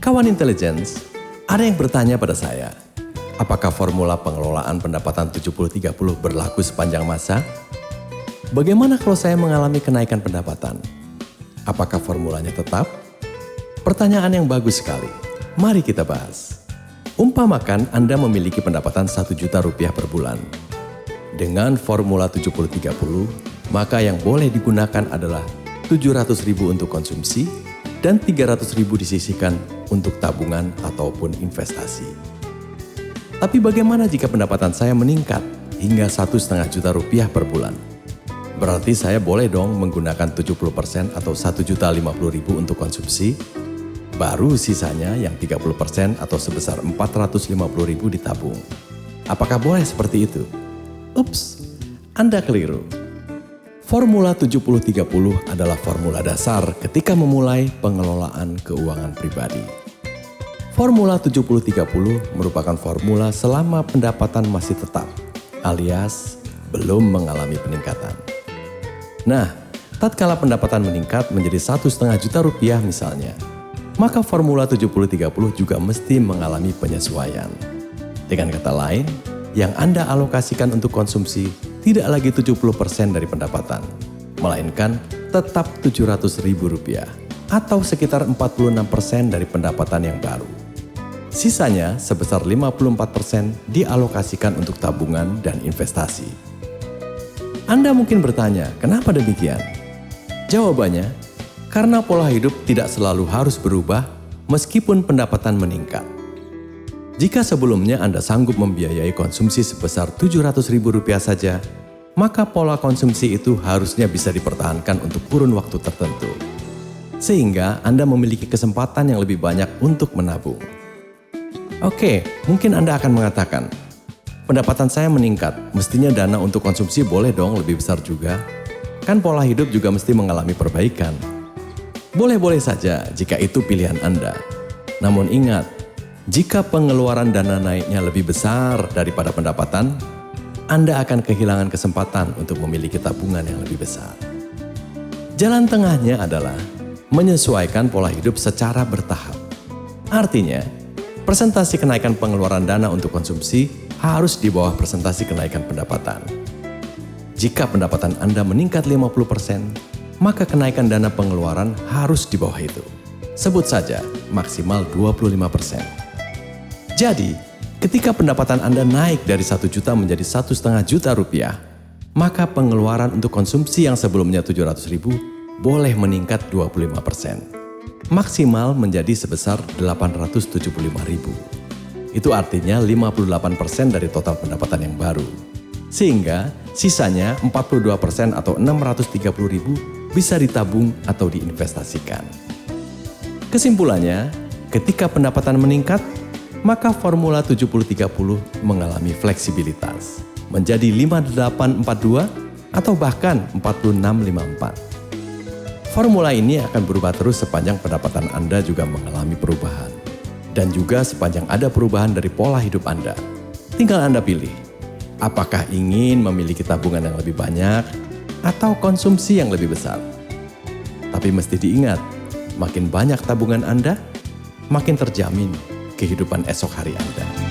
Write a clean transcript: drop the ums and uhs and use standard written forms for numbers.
Kawan intelligence, ada yang bertanya pada saya, apakah formula pengelolaan pendapatan 70-30 berlaku sepanjang masa? Bagaimana kalau saya mengalami kenaikan pendapatan? Apakah formulanya tetap? Pertanyaan yang bagus sekali. Mari kita bahas. Umpamakan Anda memiliki pendapatan 1 juta rupiah per bulan. Dengan formula 70-30, maka yang boleh digunakan adalah 700.000 untuk konsumsi dan 300.000 disisihkan untuk tabungan ataupun investasi. Tapi bagaimana jika pendapatan saya meningkat hingga 1,5 juta rupiah per bulan? Berarti saya boleh dong menggunakan 70% atau 1.050.000 untuk konsumsi, baru sisanya yang 30% atau sebesar 450.000 ditabung. Apakah boleh seperti itu? Ups, Anda keliru. Formula 70-30 adalah formula dasar ketika memulai pengelolaan keuangan pribadi. Formula 70-30 merupakan formula selama pendapatan masih tetap, alias belum mengalami peningkatan. Nah, tatkala pendapatan meningkat menjadi 1,5 juta rupiah misalnya, maka formula 70-30 juga mesti mengalami penyesuaian. Dengan kata lain, yang Anda alokasikan untuk konsumsi tidak lagi 70% dari pendapatan, melainkan tetap 700.000 rupiah atau sekitar 46% dari pendapatan yang baru. Sisanya sebesar 54% dialokasikan untuk tabungan dan investasi. Anda mungkin bertanya, kenapa demikian? Jawabannya, karena pola hidup tidak selalu harus berubah meskipun pendapatan meningkat. Jika sebelumnya Anda sanggup membiayai konsumsi sebesar 700.000 rupiah saja, maka pola konsumsi itu harusnya bisa dipertahankan untuk kurun waktu tertentu. Sehingga Anda memiliki kesempatan yang lebih banyak untuk menabung. Oke, mungkin Anda akan mengatakan, pendapatan saya meningkat, mestinya dana untuk konsumsi boleh dong lebih besar juga. Kan pola hidup juga mesti mengalami perbaikan. Boleh-boleh saja jika itu pilihan Anda. Namun ingat, jika pengeluaran dana naiknya lebih besar daripada pendapatan, Anda akan kehilangan kesempatan untuk memiliki tabungan yang lebih besar. Jalan tengahnya adalah menyesuaikan pola hidup secara bertahap. Artinya, persentase kenaikan pengeluaran dana untuk konsumsi harus di bawah persentase kenaikan pendapatan. Jika pendapatan Anda meningkat 50%, maka kenaikan dana pengeluaran harus di bawah itu. Sebut saja maksimal 25%. Jadi, ketika pendapatan Anda naik dari 1 juta menjadi 1,5 juta rupiah, maka pengeluaran untuk konsumsi yang sebelumnya 700.000 boleh meningkat 25%. Maksimal menjadi sebesar 875.000. Itu artinya 58% dari total pendapatan yang baru. Sehingga sisanya 42% atau 630.000 bisa ditabung atau diinvestasikan. Kesimpulannya, ketika pendapatan meningkat, maka formula 70-30 mengalami fleksibilitas menjadi 5842 atau bahkan 4654. Formula ini akan berubah terus sepanjang pendapatan Anda juga mengalami perubahan. Dan juga sepanjang ada perubahan dari pola hidup Anda. Tinggal Anda pilih, apakah ingin memiliki tabungan yang lebih banyak atau konsumsi yang lebih besar. Tapi mesti diingat, makin banyak tabungan Anda, makin terjamin kehidupan esok hari Anda.